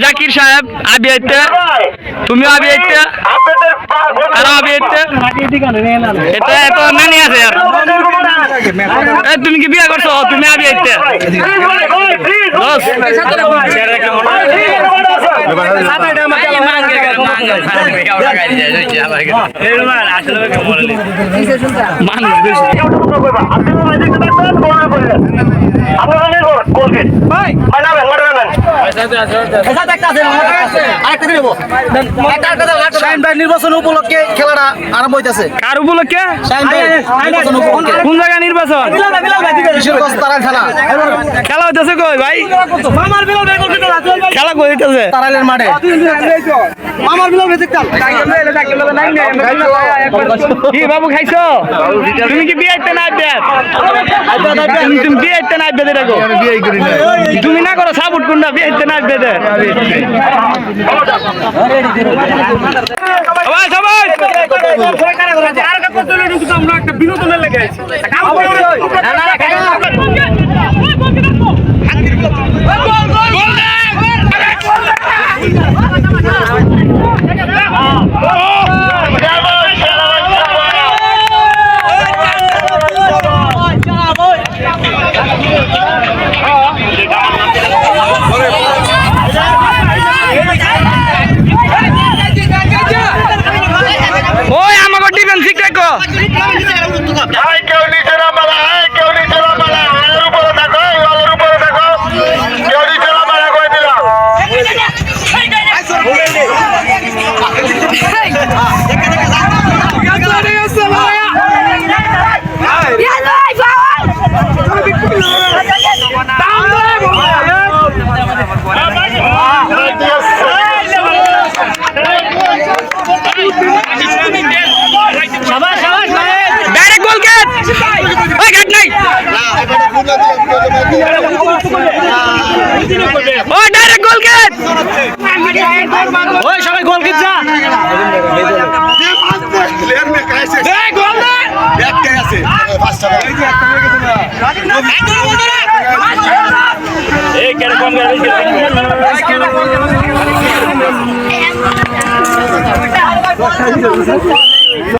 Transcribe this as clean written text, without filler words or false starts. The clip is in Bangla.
জাকির সাহেব আবি আইতে তুমি আবি আইতে আর আবি আইতে এটা এত নানি আছে তুমি কি বিয়ে করছো তুমি আবি আইতে নির্বাচন উপলক্ষে খেলাটা আরম্ভ হইতেছে। কার উপলক্ষে? কোন জায়গায় নির্বাচন? খেলা হইতেছে কই ভাই? খেলা কই হইতেছে? তারাইলের মাঠে। কি বাবু খাইছো? তুমি কি বিয়ে না তুমি বিয়ে না তুমি না করো সাপোর্ট কোনটা বিয়ে না আমরা একটা বিনোদনের লেগে আছি। সবাই গোল কিচ্ছা